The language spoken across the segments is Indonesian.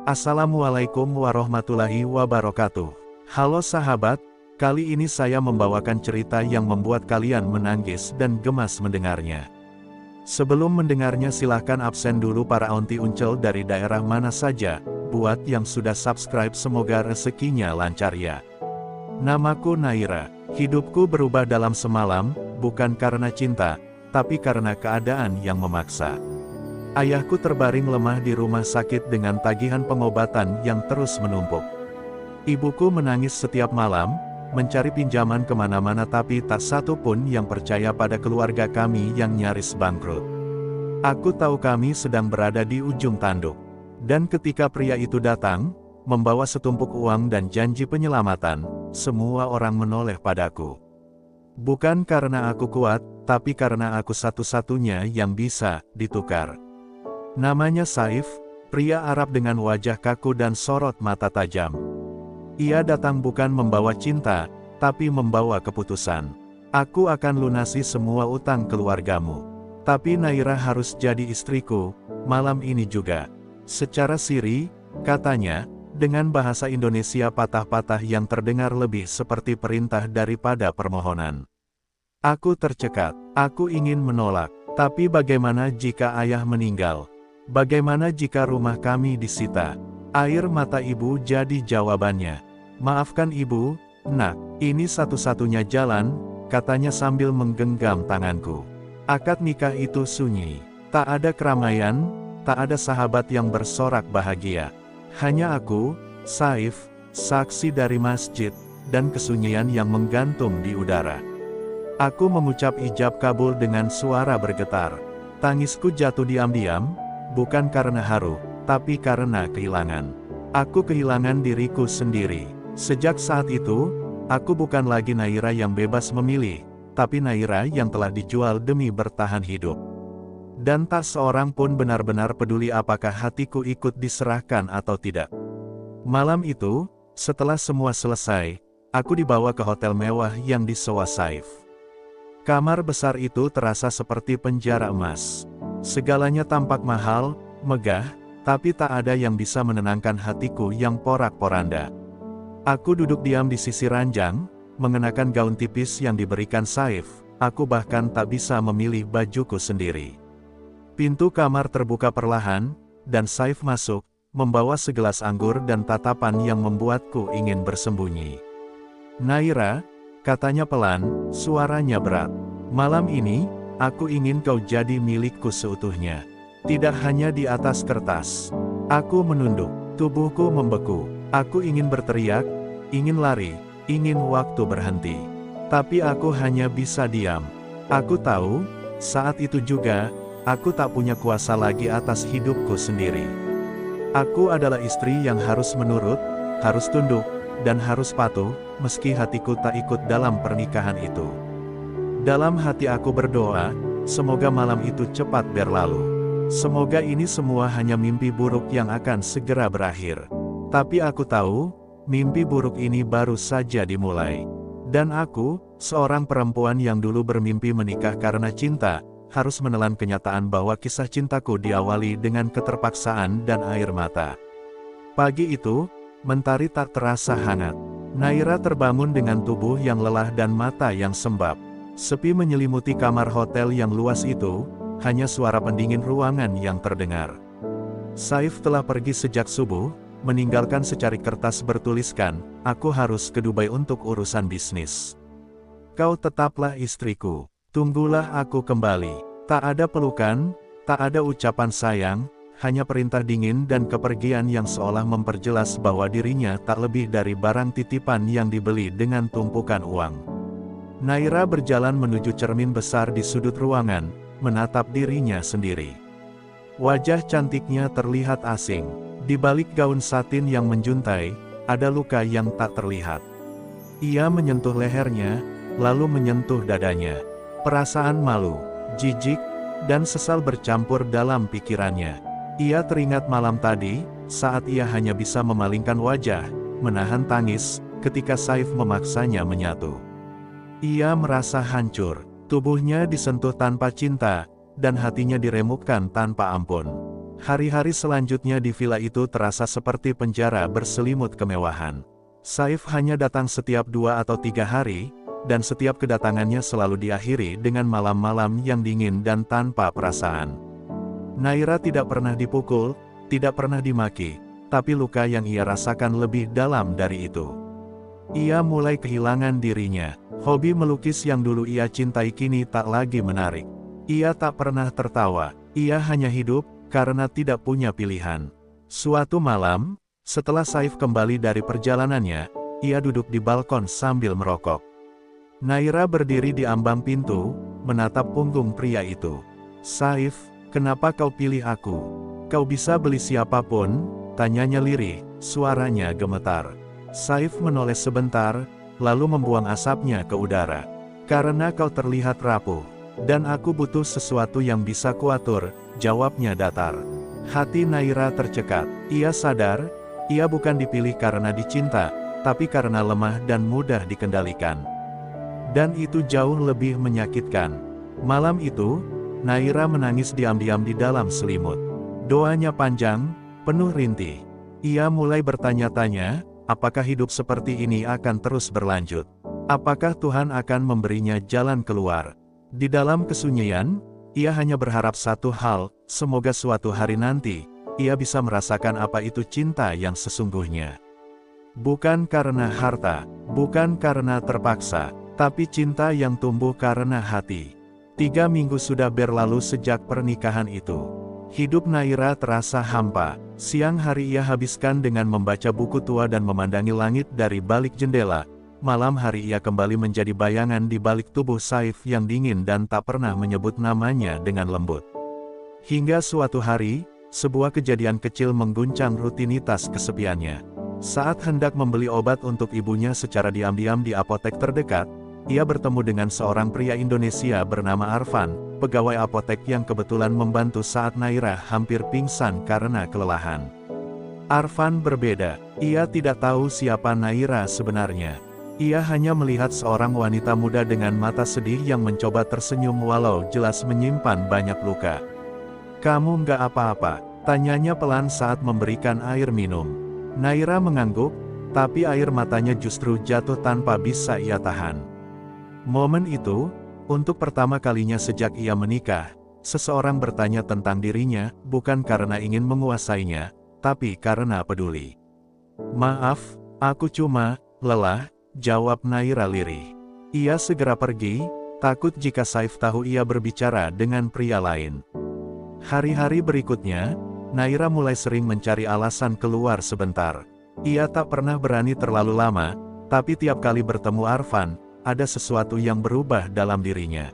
Assalamualaikum warahmatullahi wabarakatuh. Halo sahabat, kali ini saya membawakan cerita yang membuat kalian menangis dan gemas mendengarnya. Sebelum mendengarnya silahkan absen dulu para onti uncel dari daerah mana saja. Buat yang sudah subscribe semoga rezekinya lancar ya. Namaku Naira, hidupku berubah dalam semalam, bukan karena cinta, tapi karena keadaan yang memaksa. Ayahku terbaring lemah di rumah sakit dengan tagihan pengobatan yang terus menumpuk. Ibuku menangis setiap malam, mencari pinjaman kemana-mana tapi tak satu pun yang percaya pada keluarga kami yang nyaris bangkrut. Aku tahu kami sedang berada di ujung tanduk. Dan ketika pria itu datang, membawa setumpuk uang dan janji penyelamatan, semua orang menoleh padaku. Bukan karena aku kuat, tapi karena aku satu-satunya yang bisa ditukar. Namanya Saif, pria Arab dengan wajah kaku dan sorot mata tajam. Ia datang bukan membawa cinta, tapi membawa keputusan. Aku akan lunasi semua utang keluargamu. Tapi Naira harus jadi istriku, malam ini juga. Secara siri, katanya, dengan bahasa Indonesia patah-patah yang terdengar lebih seperti perintah daripada permohonan. Aku tercekat, aku ingin menolak, tapi bagaimana jika ayah meninggal? Bagaimana jika rumah kami disita? Air mata ibu jadi jawabannya. Maafkan ibu, nak, ini satu-satunya jalan, katanya sambil menggenggam tanganku. Akad nikah itu sunyi. Tak ada keramaian, tak ada sahabat yang bersorak bahagia. Hanya aku, Saif, saksi dari masjid, dan kesunyian yang menggantung di udara. Aku mengucap ijab kabul dengan suara bergetar. Tangisku jatuh diam-diam, bukan karena haru, tapi karena kehilangan. Aku kehilangan diriku sendiri. Sejak saat itu, aku bukan lagi Naira yang bebas memilih, tapi Naira yang telah dijual demi bertahan hidup. Dan tak seorang pun benar-benar peduli apakah hatiku ikut diserahkan atau tidak. Malam itu, setelah semua selesai, aku dibawa ke hotel mewah yang disewa Saif. Kamar besar itu terasa seperti penjara emas. Segalanya tampak mahal, megah, tapi tak ada yang bisa menenangkan hatiku yang porak-poranda. Aku duduk diam di sisi ranjang, mengenakan gaun tipis yang diberikan Saif. Aku bahkan tak bisa memilih bajuku sendiri. Pintu kamar terbuka perlahan, dan Saif masuk, membawa segelas anggur dan tatapan yang membuatku ingin bersembunyi. Naira, katanya pelan, suaranya berat. Malam ini, aku ingin kau jadi milikku seutuhnya. Tidak hanya di atas kertas. Aku menunduk, tubuhku membeku. Aku ingin berteriak, ingin lari, ingin waktu berhenti. Tapi aku hanya bisa diam. Aku tahu, saat itu juga, aku tak punya kuasa lagi atas hidupku sendiri. Aku adalah istri yang harus menurut, harus tunduk, dan harus patuh, meski hatiku tak ikut dalam pernikahan itu. Dalam hati aku berdoa, semoga malam itu cepat berlalu. Semoga ini semua hanya mimpi buruk yang akan segera berakhir. Tapi aku tahu, mimpi buruk ini baru saja dimulai. Dan aku, seorang perempuan yang dulu bermimpi menikah karena cinta, harus menelan kenyataan bahwa kisah cintaku diawali dengan keterpaksaan dan air mata. Pagi itu, mentari tak terasa hangat. Naira terbangun dengan tubuh yang lelah dan mata yang sembab. Sepi menyelimuti kamar hotel yang luas itu, hanya suara pendingin ruangan yang terdengar. Saif telah pergi sejak subuh, meninggalkan secari kertas bertuliskan, aku harus ke Dubai untuk urusan bisnis. Kau tetaplah istriku. Tunggulah aku kembali. Tak ada pelukan, tak ada ucapan sayang, hanya perintah dingin dan kepergian yang seolah memperjelas bahwa dirinya tak lebih dari barang titipan yang dibeli dengan tumpukan uang. Naira berjalan menuju cermin besar di sudut ruangan, menatap dirinya sendiri. Wajah cantiknya terlihat asing. Di balik gaun satin yang menjuntai, ada luka yang tak terlihat. Ia menyentuh lehernya, lalu menyentuh dadanya. Perasaan malu, jijik, dan sesal bercampur dalam pikirannya. Ia teringat malam tadi, saat ia hanya bisa memalingkan wajah, menahan tangis, ketika Saif memaksanya menyatu. Ia merasa hancur, tubuhnya disentuh tanpa cinta, dan hatinya diremukkan tanpa ampun. Hari-hari selanjutnya di villa itu terasa seperti penjara berselimut kemewahan. Saif hanya datang setiap 2 atau 3 hari, dan setiap kedatangannya selalu diakhiri dengan malam-malam yang dingin dan tanpa perasaan. Naira tidak pernah dipukul, tidak pernah dimaki, tapi luka yang ia rasakan lebih dalam dari itu. Ia mulai kehilangan dirinya. Hobi melukis yang dulu ia cintai kini tak lagi menarik. Ia tak pernah tertawa, ia hanya hidup, karena tidak punya pilihan. Suatu malam, setelah Saif kembali dari perjalanannya, ia duduk di balkon sambil merokok. Naira berdiri di ambang pintu, menatap punggung pria itu. "Saif, kenapa kau pilih aku? Kau bisa beli siapapun?" tanyanya lirih, suaranya gemetar. Saif menoleh sebentar, lalu membuang asapnya ke udara. "Karena kau terlihat rapuh, dan aku butuh sesuatu yang bisa kuatur," jawabnya datar. Hati Naira tercekat. Ia sadar, ia bukan dipilih karena dicinta, tapi karena lemah dan mudah dikendalikan. Dan itu jauh lebih menyakitkan. Malam itu, Naira menangis diam-diam di dalam selimut. Doanya panjang, penuh rintih. Ia mulai bertanya-tanya, apakah hidup seperti ini akan terus berlanjut? Apakah Tuhan akan memberinya jalan keluar? Di dalam kesunyian, ia hanya berharap satu hal, semoga suatu hari nanti, ia bisa merasakan apa itu cinta yang sesungguhnya. Bukan karena harta, bukan karena terpaksa, tapi cinta yang tumbuh karena hati. 3 minggu sudah berlalu sejak pernikahan itu. Hidup Naira terasa hampa. Siang hari ia habiskan dengan membaca buku tua dan memandangi langit dari balik jendela. Malam hari ia kembali menjadi bayangan di balik tubuh Saif yang dingin dan tak pernah menyebut namanya dengan lembut. Hingga suatu hari, sebuah kejadian kecil mengguncang rutinitas kesepiannya. Saat hendak membeli obat untuk ibunya secara diam-diam di apotek terdekat, ia bertemu dengan seorang pria Indonesia bernama Arfan, pegawai apotek yang kebetulan membantu saat Naira hampir pingsan karena kelelahan. Arfan berbeda, ia tidak tahu siapa Naira sebenarnya. Ia hanya melihat seorang wanita muda dengan mata sedih yang mencoba tersenyum walau jelas menyimpan banyak luka. "Kamu nggak apa-apa?" tanyanya pelan saat memberikan air minum. Naira mengangguk, tapi air matanya justru jatuh tanpa bisa ia tahan. Momen itu, untuk pertama kalinya sejak ia menikah, seseorang bertanya tentang dirinya, bukan karena ingin menguasainya, tapi karena peduli. "Maaf, aku cuma lelah," jawab Naira lirih. Ia segera pergi, takut jika Saif tahu ia berbicara dengan pria lain. Hari-hari berikutnya, Naira mulai sering mencari alasan keluar sebentar. Ia tak pernah berani terlalu lama, tapi tiap kali bertemu Arfan, ada sesuatu yang berubah dalam dirinya.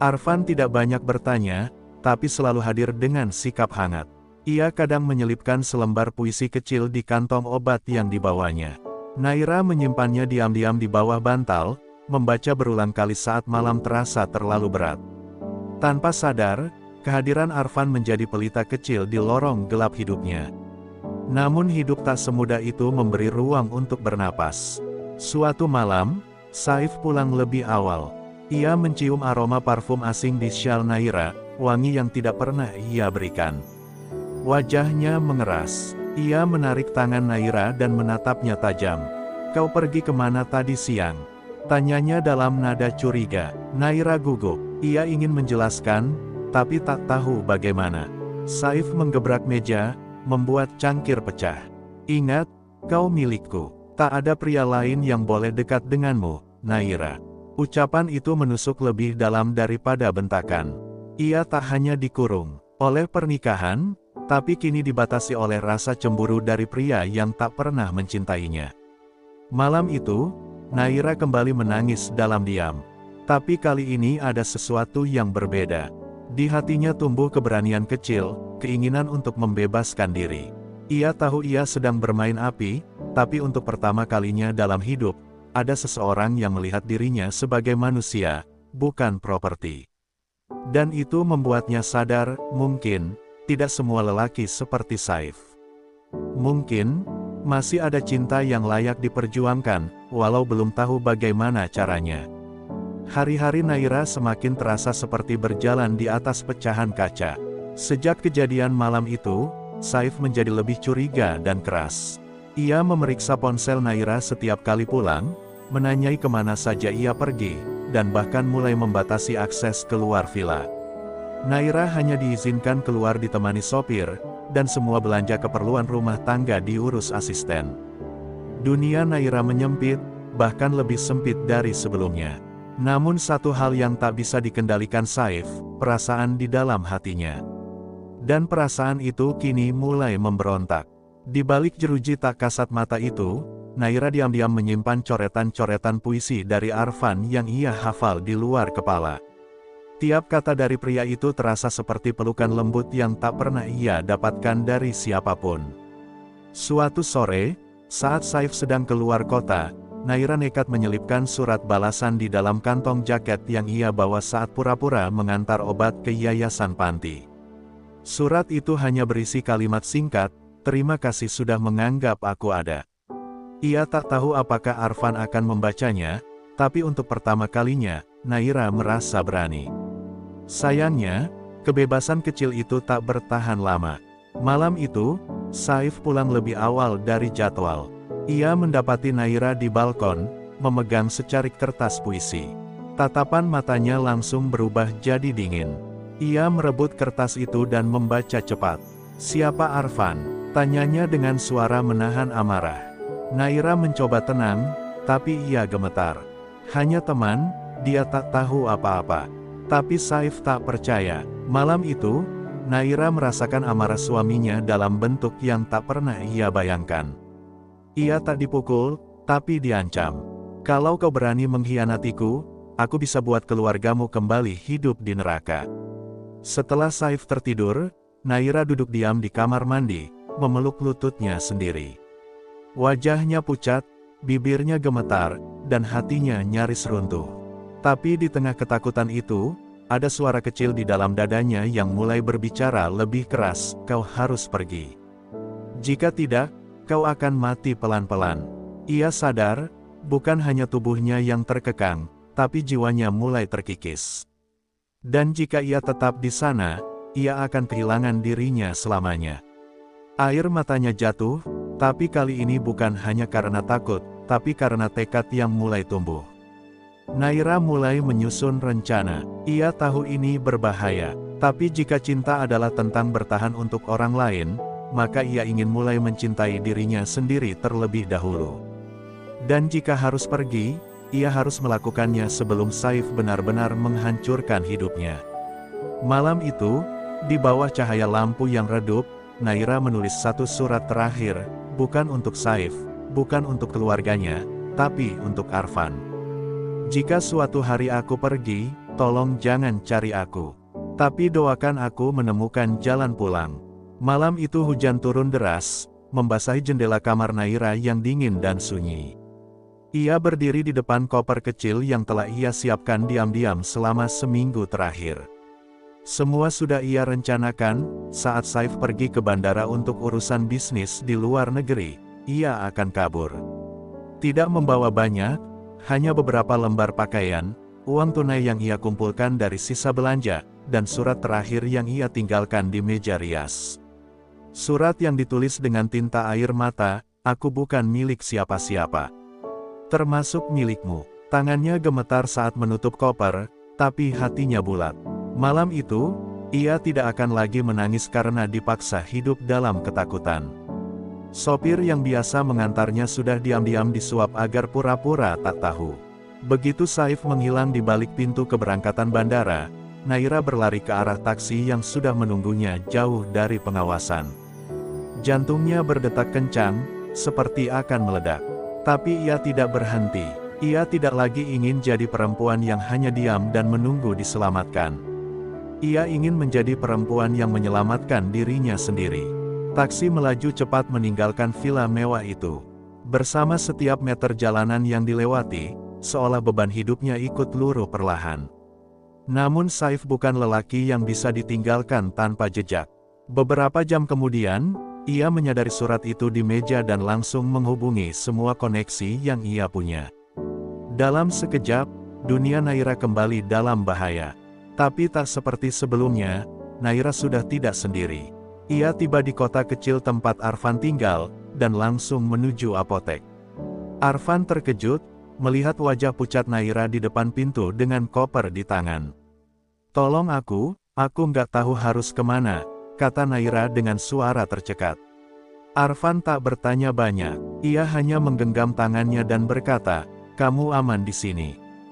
Arfan tidak banyak bertanya, tapi selalu hadir dengan sikap hangat. Ia kadang menyelipkan selembar puisi kecil di kantong obat yang dibawanya. Naira menyimpannya diam-diam di bawah bantal, membaca berulang kali saat malam terasa terlalu berat. Tanpa sadar, kehadiran Arfan menjadi pelita kecil di lorong gelap hidupnya. Namun hidup tak semudah itu memberi ruang untuk bernapas. Suatu malam, Saif pulang lebih awal. Ia mencium aroma parfum asing di syal Naira, wangi yang tidak pernah ia berikan. Wajahnya mengeras. Ia menarik tangan Naira dan menatapnya tajam. "Kau pergi kemana tadi siang?" tanyanya dalam nada curiga. Naira gugup. Ia ingin menjelaskan, tapi tak tahu bagaimana. Saif menggebrak meja, membuat cangkir pecah. "Ingat, kau milikku. Tak ada pria lain yang boleh dekat denganmu, Naira." Ucapan itu menusuk lebih dalam daripada bentakan. Ia tak hanya dikurung oleh pernikahan, tapi kini dibatasi oleh rasa cemburu dari pria yang tak pernah mencintainya. Malam itu, Naira kembali menangis dalam diam. Tapi kali ini ada sesuatu yang berbeda. Di hatinya tumbuh keberanian kecil, keinginan untuk membebaskan diri. Ia tahu ia sedang bermain api, tapi untuk pertama kalinya dalam hidup, ada seseorang yang melihat dirinya sebagai manusia, bukan properti. Dan itu membuatnya sadar, mungkin tidak semua lelaki seperti Saif. Mungkin masih ada cinta yang layak diperjuangkan, walau belum tahu bagaimana caranya. Hari-hari Naira semakin terasa seperti berjalan di atas pecahan kaca. Sejak kejadian malam itu, Saif menjadi lebih curiga dan keras. Ia memeriksa ponsel Naira setiap kali pulang, menanyai kemana saja ia pergi, dan bahkan mulai membatasi akses keluar villa. Naira hanya diizinkan keluar ditemani sopir, dan semua belanja keperluan rumah tangga diurus asisten. Dunia Naira menyempit, bahkan lebih sempit dari sebelumnya. Namun satu hal yang tak bisa dikendalikan Saif, perasaan di dalam hatinya. Dan perasaan itu kini mulai memberontak. Di balik jeruji tak kasat mata itu, Naira diam-diam menyimpan coretan-coretan puisi dari Arfan yang ia hafal di luar kepala. Tiap kata dari pria itu terasa seperti pelukan lembut yang tak pernah ia dapatkan dari siapapun. Suatu sore, saat Saif sedang keluar kota, Naira nekat menyelipkan surat balasan di dalam kantong jaket yang ia bawa saat pura-pura mengantar obat ke yayasan panti. Surat itu hanya berisi kalimat singkat, "Terima kasih sudah menganggap aku ada." Ia tak tahu apakah Arfan akan membacanya, tapi untuk pertama kalinya, Naira merasa berani. Sayangnya, kebebasan kecil itu tak bertahan lama. Malam itu, Saif pulang lebih awal dari jadwal. Ia mendapati Naira di balkon, memegang secarik kertas puisi. Tatapan matanya langsung berubah jadi dingin. Ia merebut kertas itu dan membaca cepat. "Siapa Arfan?" tanyanya dengan suara menahan amarah. Naira mencoba tenang, tapi ia gemetar. "Hanya teman, dia tak tahu apa-apa." Tapi Saif tak percaya. Malam itu, Naira merasakan amarah suaminya dalam bentuk yang tak pernah ia bayangkan. Ia tak dipukul, tapi diancam. "Kalau kau berani mengkhianatiku, aku bisa buat keluargamu kembali hidup di neraka." Setelah Saif tertidur, Naira duduk diam di kamar mandi, memeluk lututnya sendiri. Wajahnya pucat, bibirnya gemetar, dan hatinya nyaris runtuh. Tapi di tengah ketakutan itu, ada suara kecil di dalam dadanya yang mulai berbicara lebih keras, "Kau harus pergi. Jika tidak, kau akan mati pelan-pelan." Ia sadar, bukan hanya tubuhnya yang terkekang, tapi jiwanya mulai terkikis. Dan jika ia tetap di sana, ia akan kehilangan dirinya selamanya. Air matanya jatuh, tapi kali ini bukan hanya karena takut, tapi karena tekad yang mulai tumbuh. Naira mulai menyusun rencana. Ia tahu ini berbahaya, tapi jika cinta adalah tentang bertahan untuk orang lain, maka ia ingin mulai mencintai dirinya sendiri terlebih dahulu. Dan jika harus pergi, ia harus melakukannya sebelum Saif benar-benar menghancurkan hidupnya. Malam itu, di bawah cahaya lampu yang redup, Naira menulis satu surat terakhir, bukan untuk Saif, bukan untuk keluarganya, tapi untuk Arfan. "Jika suatu hari aku pergi, tolong jangan cari aku. Tapi doakan aku menemukan jalan pulang." Malam itu hujan turun deras, membasahi jendela kamar Naira yang dingin dan sunyi. Ia berdiri di depan koper kecil yang telah ia siapkan diam-diam selama seminggu terakhir. Semua sudah ia rencanakan. Saat Saif pergi ke bandara untuk urusan bisnis di luar negeri, ia akan kabur. Tidak membawa banyak, hanya beberapa lembar pakaian, uang tunai yang ia kumpulkan dari sisa belanja, dan surat terakhir yang ia tinggalkan di meja rias. Surat yang ditulis dengan tinta air mata, "Aku bukan milik siapa-siapa. Termasuk milikmu." Tangannya gemetar saat menutup koper, tapi hatinya bulat. Malam itu, ia tidak akan lagi menangis karena dipaksa hidup dalam ketakutan. Sopir yang biasa mengantarnya sudah diam-diam disuap agar pura-pura tak tahu. Begitu Saif menghilang di balik pintu keberangkatan bandara, Naira berlari ke arah taksi yang sudah menunggunya jauh dari pengawasan. Jantungnya berdetak kencang, seperti akan meledak. Tapi ia tidak berhenti. Ia tidak lagi ingin jadi perempuan yang hanya diam dan menunggu diselamatkan. Ia ingin menjadi perempuan yang menyelamatkan dirinya sendiri. Taksi melaju cepat meninggalkan villa mewah itu. Bersama setiap meter jalanan yang dilewati, seolah beban hidupnya ikut luruh perlahan. Namun Saif bukan lelaki yang bisa ditinggalkan tanpa jejak. Beberapa jam kemudian, ia menyadari surat itu di meja dan langsung menghubungi semua koneksi yang ia punya. Dalam sekejap, dunia Naira kembali dalam bahaya. Tapi tak seperti sebelumnya, Naira sudah tidak sendiri. Ia tiba di kota kecil tempat Arfan tinggal, dan langsung menuju apotek. Arfan terkejut, melihat wajah pucat Naira di depan pintu dengan koper di tangan. "Tolong aku nggak tahu harus kemana," kata Naira dengan suara tercekat. Arfan tak bertanya banyak, ia hanya menggenggam tangannya dan berkata, "Kamu aman di sini."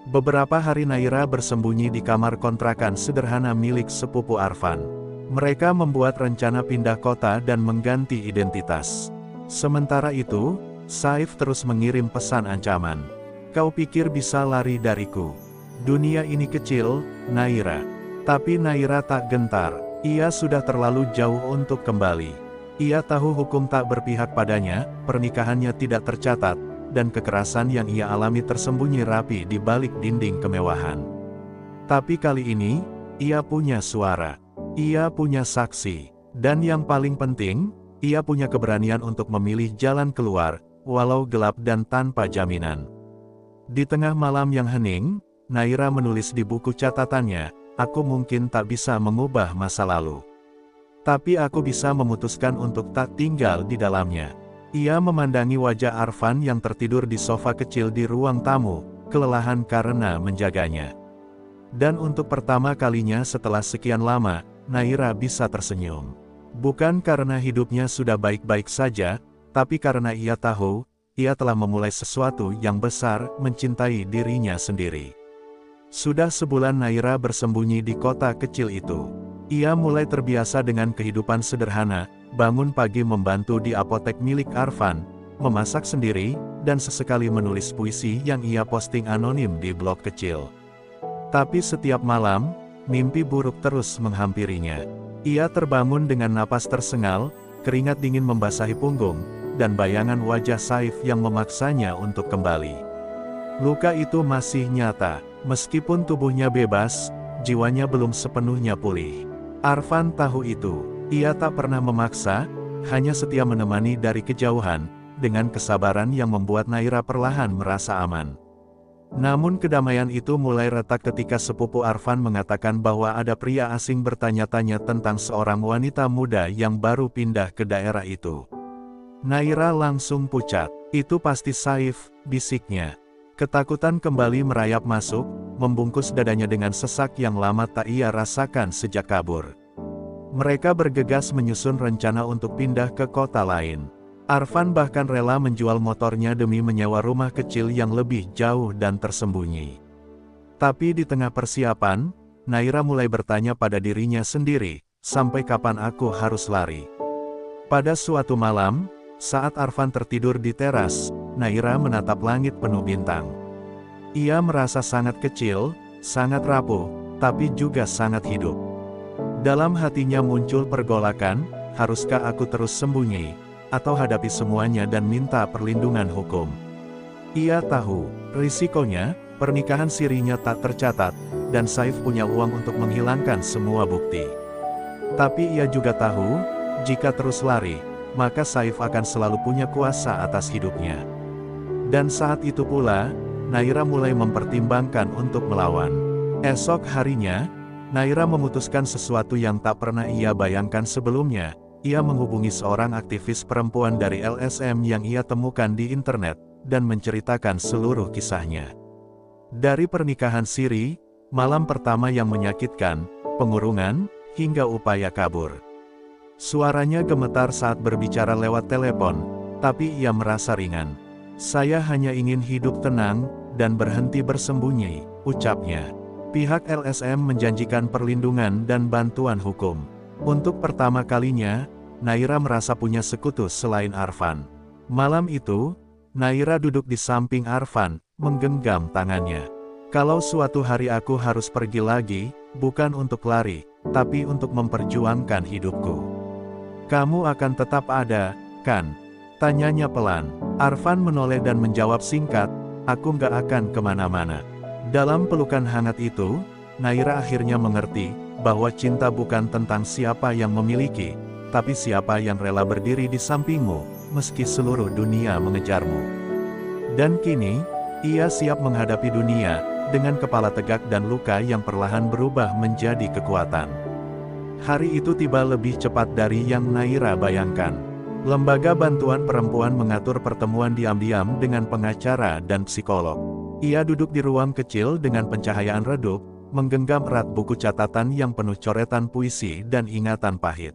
Beberapa hari Naira bersembunyi di kamar kontrakan sederhana milik sepupu Arfan. Mereka membuat rencana pindah kota dan mengganti identitas. Sementara itu, Saif terus mengirim pesan ancaman. "Kau pikir bisa lari dariku? Dunia ini kecil, Naira." Tapi Naira tak gentar, ia sudah terlalu jauh untuk kembali. Ia tahu hukum tak berpihak padanya, pernikahannya tidak tercatat, dan kekerasan yang ia alami tersembunyi rapi di balik dinding kemewahan. Tapi kali ini, ia punya suara. Ia punya saksi. Dan yang paling penting, ia punya keberanian untuk memilih jalan keluar, walau gelap dan tanpa jaminan. Di tengah malam yang hening, Naira menulis di buku catatannya, "Aku mungkin tak bisa mengubah masa lalu. Tapi aku bisa memutuskan untuk tak tinggal di dalamnya." Ia memandangi wajah Arfan yang tertidur di sofa kecil di ruang tamu, kelelahan karena menjaganya. Dan untuk pertama kalinya setelah sekian lama, Naira bisa tersenyum. Bukan karena hidupnya sudah baik-baik saja, tapi karena ia tahu, ia telah memulai sesuatu yang besar, mencintai dirinya sendiri. Sudah sebulan Naira bersembunyi di kota kecil itu. Ia mulai terbiasa dengan kehidupan sederhana, bangun pagi membantu di apotek milik Arfan, memasak sendiri, dan sesekali menulis puisi yang ia posting anonim di blog kecil. Tapi setiap malam, mimpi buruk terus menghampirinya. Ia terbangun dengan napas tersengal, keringat dingin membasahi punggung, dan bayangan wajah Saif yang memaksanya untuk kembali. Luka itu masih nyata, meskipun tubuhnya bebas, jiwanya belum sepenuhnya pulih. Arfan tahu itu. Ia tak pernah memaksa, hanya setia menemani dari kejauhan, dengan kesabaran yang membuat Naira perlahan merasa aman. Namun kedamaian itu mulai retak ketika sepupu Arfan mengatakan bahwa ada pria asing bertanya-tanya tentang seorang wanita muda yang baru pindah ke daerah itu. Naira langsung pucat. "Itu pasti Saif," bisiknya. Ketakutan kembali merayap masuk, membungkus dadanya dengan sesak yang lama tak ia rasakan sejak kabur. Mereka bergegas menyusun rencana untuk pindah ke kota lain. Arfan bahkan rela menjual motornya demi menyewa rumah kecil yang lebih jauh dan tersembunyi. Tapi di tengah persiapan, Naira mulai bertanya pada dirinya sendiri, "Sampai kapan aku harus lari?" Pada suatu malam, saat Arfan tertidur di teras, Naira menatap langit penuh bintang. Ia merasa sangat kecil, sangat rapuh, tapi juga sangat hidup. Dalam hatinya muncul pergolakan, haruskah aku terus sembunyi, atau hadapi semuanya dan minta perlindungan hukum? Ia tahu, risikonya, pernikahan sirinya tak tercatat, dan Saif punya uang untuk menghilangkan semua bukti. Tapi ia juga tahu, jika terus lari, maka Saif akan selalu punya kuasa atas hidupnya. Dan saat itu pula, Naira mulai mempertimbangkan untuk melawan. Esok harinya, Naira memutuskan sesuatu yang tak pernah ia bayangkan sebelumnya. Ia menghubungi seorang aktivis perempuan dari LSM yang ia temukan di internet, dan menceritakan seluruh kisahnya. Dari pernikahan siri, malam pertama yang menyakitkan, pengurungan, hingga upaya kabur. Suaranya gemetar saat berbicara lewat telepon, tapi ia merasa ringan. "Saya hanya ingin hidup tenang, dan berhenti bersembunyi," ucapnya. Pihak LSM menjanjikan perlindungan dan bantuan hukum. Untuk pertama kalinya, Naira merasa punya sekutu selain Arfan. Malam itu, Naira duduk di samping Arfan, menggenggam tangannya. "Kalau suatu hari aku harus pergi lagi, bukan untuk lari, tapi untuk memperjuangkan hidupku. Kamu akan tetap ada, kan?" tanyanya pelan. Arfan menoleh dan menjawab singkat, "Aku nggak akan kemana-mana." Dalam pelukan hangat itu, Naira akhirnya mengerti, bahwa cinta bukan tentang siapa yang memiliki, tapi siapa yang rela berdiri di sampingmu, meski seluruh dunia mengejarmu. Dan kini, ia siap menghadapi dunia, dengan kepala tegak dan luka yang perlahan berubah menjadi kekuatan. Hari itu tiba lebih cepat dari yang Naira bayangkan. Lembaga Bantuan Perempuan mengatur pertemuan diam-diam dengan pengacara dan psikolog. Ia duduk di ruang kecil dengan pencahayaan redup, menggenggam erat buku catatan yang penuh coretan puisi dan ingatan pahit.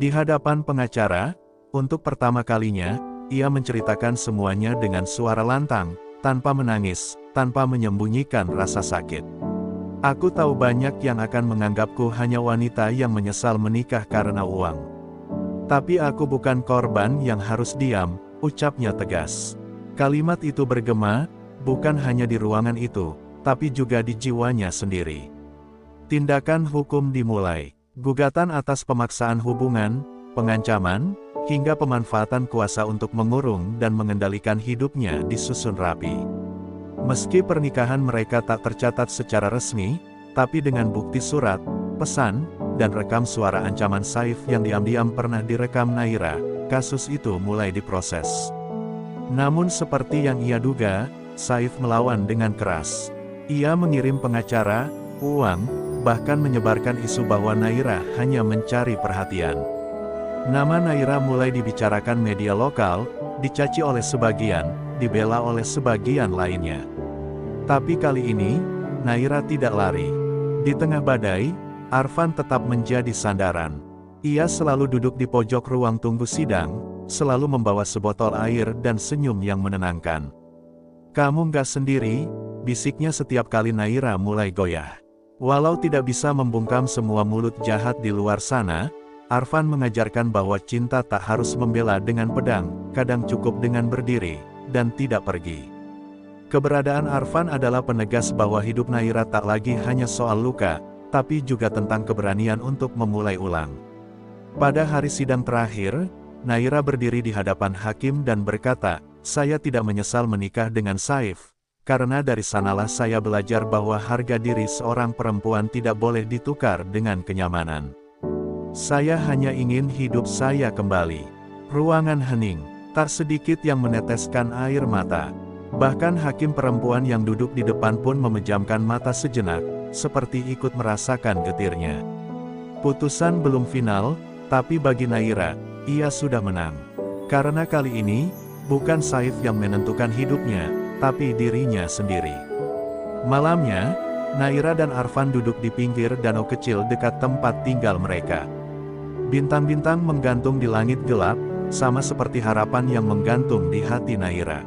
Di hadapan pengacara, untuk pertama kalinya, ia menceritakan semuanya dengan suara lantang, tanpa menangis, tanpa menyembunyikan rasa sakit. Aku tahu banyak yang akan menganggapku hanya wanita yang menyesal menikah karena uang. Tapi aku bukan korban yang harus diam, ucapnya tegas. Kalimat itu bergema, bukan hanya di ruangan itu, tapi juga di jiwanya sendiri. Tindakan hukum dimulai. Gugatan atas pemaksaan hubungan, pengancaman, hingga pemanfaatan kuasa untuk mengurung dan mengendalikan hidupnya disusun rapi. Meski pernikahan mereka tak tercatat secara resmi, tapi dengan bukti surat, pesan, dan rekam suara ancaman Saif yang diam-diam pernah direkam Naira, kasus itu mulai diproses. Namun seperti yang ia duga, Saif melawan dengan keras. Ia mengirim pengacara, uang, bahkan menyebarkan isu bahwa Naira hanya mencari perhatian. Nama Naira mulai dibicarakan media lokal, dicaci oleh sebagian, dibela oleh sebagian lainnya. Tapi kali ini, Naira tidak lari. Di tengah badai, Arfan tetap menjadi sandaran. Ia selalu duduk di pojok ruang tunggu sidang, selalu membawa sebotol air dan senyum yang menenangkan. "Kamu nggak sendiri," bisiknya setiap kali Naira mulai goyah. Walau tidak bisa membungkam semua mulut jahat di luar sana, Arfan mengajarkan bahwa cinta tak harus membela dengan pedang, kadang cukup dengan berdiri, dan tidak pergi. Keberadaan Arfan adalah penegas bahwa hidup Naira tak lagi hanya soal luka, tapi juga tentang keberanian untuk memulai ulang. Pada hari sidang terakhir, Naira berdiri di hadapan hakim dan berkata, "Saya tidak menyesal menikah dengan Saif, karena dari sanalah saya belajar bahwa harga diri seorang perempuan tidak boleh ditukar dengan kenyamanan. Saya hanya ingin hidup saya kembali." Ruangan hening, tak sedikit yang meneteskan air mata. Bahkan hakim perempuan yang duduk di depan pun memejamkan mata sejenak, seperti ikut merasakan getirnya. Putusan belum final, tapi bagi Naira, ia sudah menang. Karena kali ini, bukan Saif yang menentukan hidupnya, tapi dirinya sendiri. Malamnya, Naira dan Arfan duduk di pinggir danau kecil dekat tempat tinggal mereka. Bintang-bintang menggantung di langit gelap, sama seperti harapan yang menggantung di hati Naira.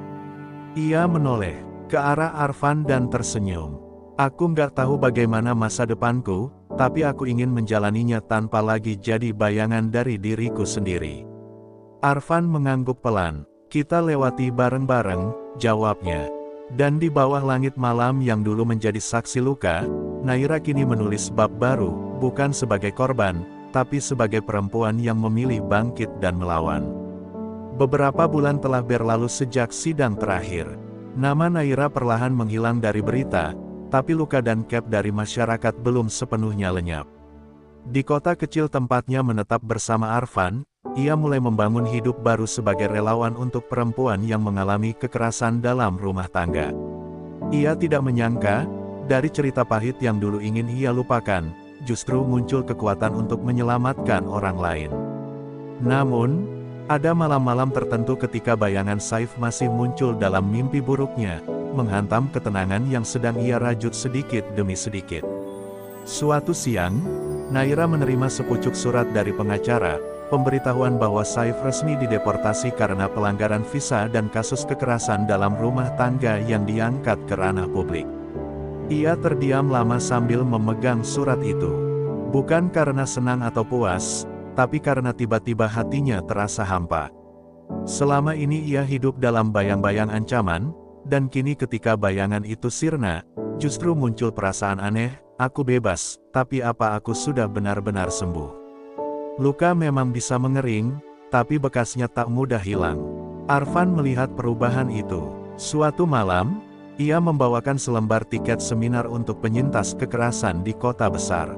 Ia menoleh ke arah Arfan dan tersenyum. "Aku nggak tahu bagaimana masa depanku, tapi aku ingin menjalaninya tanpa lagi jadi bayangan dari diriku sendiri." Arfan mengangguk pelan. "Kita lewati bareng-bareng," jawabnya. Dan di bawah langit malam yang dulu menjadi saksi luka, Naira kini menulis bab baru, bukan sebagai korban, tapi sebagai perempuan yang memilih bangkit dan melawan. Beberapa bulan telah berlalu sejak sidang terakhir. Nama Naira perlahan menghilang dari berita, tapi luka dan kep dari masyarakat belum sepenuhnya lenyap. Di kota kecil tempatnya menetap bersama Arfan, ia mulai membangun hidup baru sebagai relawan untuk perempuan yang mengalami kekerasan dalam rumah tangga. Ia tidak menyangka, dari cerita pahit yang dulu ingin ia lupakan, justru muncul kekuatan untuk menyelamatkan orang lain. Namun, ada malam-malam tertentu ketika bayangan Saif masih muncul dalam mimpi buruknya, menghantam ketenangan yang sedang ia rajut sedikit demi sedikit. Suatu siang, Naira menerima sepucuk surat dari pengacara, pemberitahuan bahwa Saif resmi dideportasi karena pelanggaran visa dan kasus kekerasan dalam rumah tangga yang diangkat ke ranah publik. Ia terdiam lama sambil memegang surat itu. Bukan karena senang atau puas, tapi karena tiba-tiba hatinya terasa hampa. Selama ini ia hidup dalam bayang-bayang ancaman, dan kini ketika bayangan itu sirna, justru muncul perasaan aneh, "Aku bebas, tapi apa aku sudah benar-benar sembuh?" Luka memang bisa mengering, tapi bekasnya tak mudah hilang. Arfan melihat perubahan itu. Suatu malam, ia membawakan selembar tiket seminar untuk penyintas kekerasan di kota besar.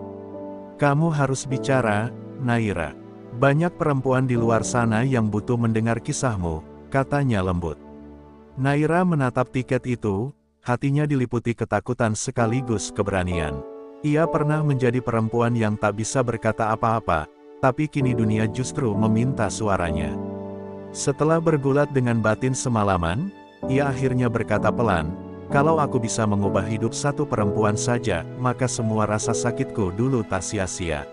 "Kamu harus bicara, Naira. Banyak perempuan di luar sana yang butuh mendengar kisahmu," katanya lembut. Naira menatap tiket itu, hatinya diliputi ketakutan sekaligus keberanian. Ia pernah menjadi perempuan yang tak bisa berkata apa-apa, tapi kini dunia justru meminta suaranya. Setelah bergulat dengan batin semalaman, ia akhirnya berkata pelan, "Kalau aku bisa mengubah hidup satu perempuan saja, maka semua rasa sakitku dulu tak sia-sia."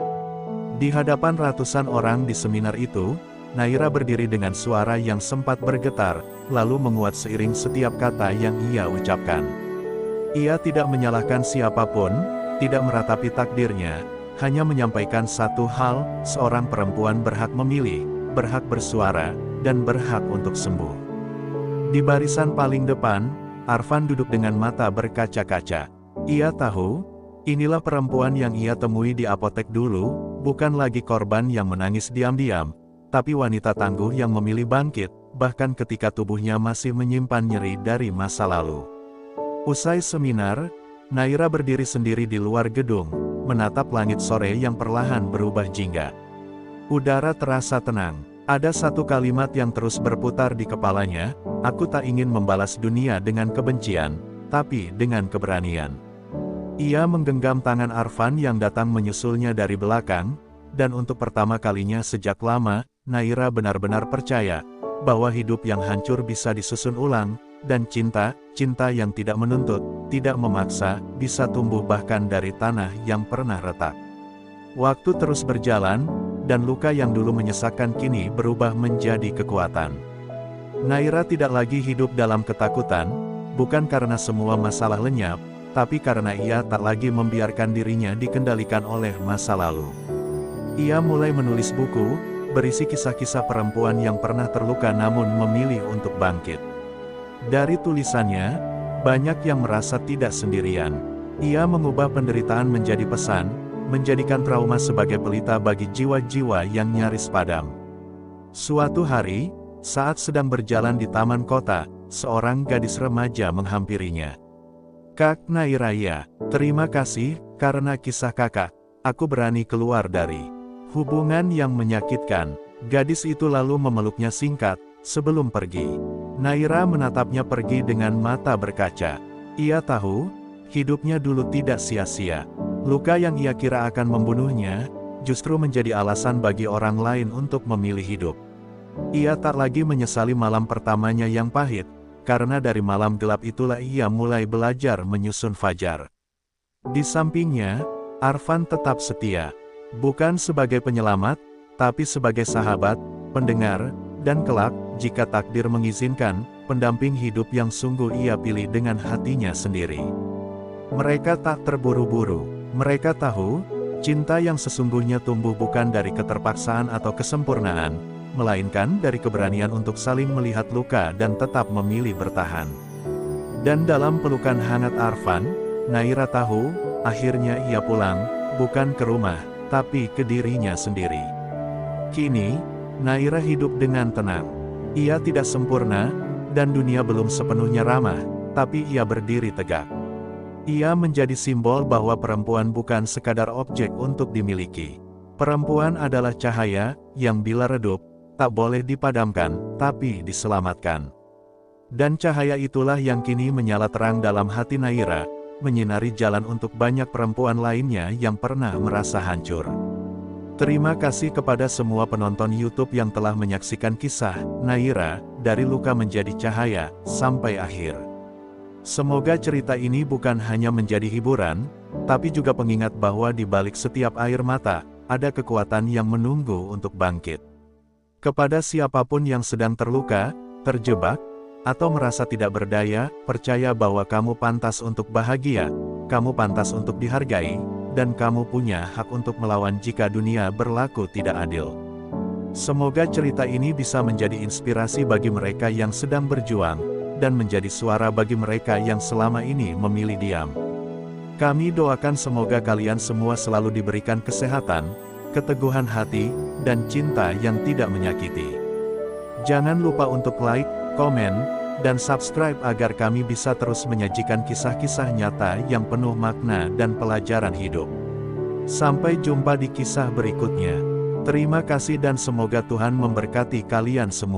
Di hadapan ratusan orang di seminar itu, Naira berdiri dengan suara yang sempat bergetar, lalu menguat seiring setiap kata yang ia ucapkan. Ia tidak menyalahkan siapapun, tidak meratapi takdirnya, hanya menyampaikan satu hal, seorang perempuan berhak memilih, berhak bersuara, dan berhak untuk sembuh. Di barisan paling depan, Arfan duduk dengan mata berkaca-kaca. Ia tahu, inilah perempuan yang ia temui di apotek dulu, bukan lagi korban yang menangis diam-diam, tapi wanita tangguh yang memilih bangkit, bahkan ketika tubuhnya masih menyimpan nyeri dari masa lalu. Usai seminar, Naira berdiri sendiri di luar gedung, menatap langit sore yang perlahan berubah jingga. Udara terasa tenang. Ada satu kalimat yang terus berputar di kepalanya, "Aku tak ingin membalas dunia dengan kebencian, tapi dengan keberanian." Ia menggenggam tangan Arfan yang datang menyusulnya dari belakang, dan untuk pertama kalinya sejak lama, Naira benar-benar percaya bahwa hidup yang hancur bisa disusun ulang, dan cinta yang tidak menuntut, tidak memaksa, bisa tumbuh bahkan dari tanah yang pernah retak. Waktu terus berjalan, dan luka yang dulu menyesakkan kini berubah menjadi kekuatan. Naira tidak lagi hidup dalam ketakutan, bukan karena semua masalah lenyap, tapi karena ia tak lagi membiarkan dirinya dikendalikan oleh masa lalu. Ia mulai menulis buku, berisi kisah-kisah perempuan yang pernah terluka namun memilih untuk bangkit. Dari tulisannya, banyak yang merasa tidak sendirian. Ia mengubah penderitaan menjadi pesan, menjadikan trauma sebagai pelita bagi jiwa-jiwa yang nyaris padam. Suatu hari, saat sedang berjalan di taman kota, seorang gadis remaja menghampirinya. "Kak Nairaya, terima kasih, karena kisah kakak, aku berani keluar dari hubungan yang menyakitkan." Gadis itu lalu memeluknya singkat, sebelum pergi. Naira menatapnya pergi dengan mata berkaca. Ia tahu, hidupnya dulu tidak sia-sia. Luka yang ia kira akan membunuhnya, justru menjadi alasan bagi orang lain untuk memilih hidup. Ia tak lagi menyesali malam pertamanya yang pahit, karena dari malam gelap itulah ia mulai belajar menyusun fajar. Di sampingnya, Arfan tetap setia. Bukan sebagai penyelamat, tapi sebagai sahabat, pendengar, dan kelak, jika takdir mengizinkan, pendamping hidup yang sungguh ia pilih dengan hatinya sendiri. Mereka tak terburu-buru. Mereka tahu, cinta yang sesungguhnya tumbuh bukan dari keterpaksaan atau kesempurnaan, melainkan dari keberanian untuk saling melihat luka dan tetap memilih bertahan. Dan dalam pelukan hangat Arfan, Naira tahu, akhirnya ia pulang, bukan ke rumah, tapi ke dirinya sendiri. Kini, Naira hidup dengan tenang. Ia tidak sempurna, dan dunia belum sepenuhnya ramah, tapi ia berdiri tegak. Ia menjadi simbol bahwa perempuan bukan sekadar objek untuk dimiliki. Perempuan adalah cahaya, yang bila redup, tak boleh dipadamkan, tapi diselamatkan. Dan cahaya itulah yang kini menyala terang dalam hati Naira, menyinari jalan untuk banyak perempuan lainnya yang pernah merasa hancur. Terima kasih kepada semua penonton YouTube yang telah menyaksikan kisah Naira, dari luka menjadi cahaya, sampai akhir. Semoga cerita ini bukan hanya menjadi hiburan, tapi juga pengingat bahwa di balik setiap air mata, ada kekuatan yang menunggu untuk bangkit. Kepada siapapun yang sedang terluka, terjebak, atau merasa tidak berdaya, percaya bahwa kamu pantas untuk bahagia, kamu pantas untuk dihargai, dan kamu punya hak untuk melawan jika dunia berlaku tidak adil. Semoga cerita ini bisa menjadi inspirasi bagi mereka yang sedang berjuang, dan menjadi suara bagi mereka yang selama ini memilih diam. Kami doakan semoga kalian semua selalu diberikan kesehatan, keteguhan hati, dan cinta yang tidak menyakiti. Jangan lupa untuk like, komen, dan subscribe agar kami bisa terus menyajikan kisah-kisah nyata yang penuh makna dan pelajaran hidup. Sampai jumpa di kisah berikutnya. Terima kasih dan semoga Tuhan memberkati kalian semua.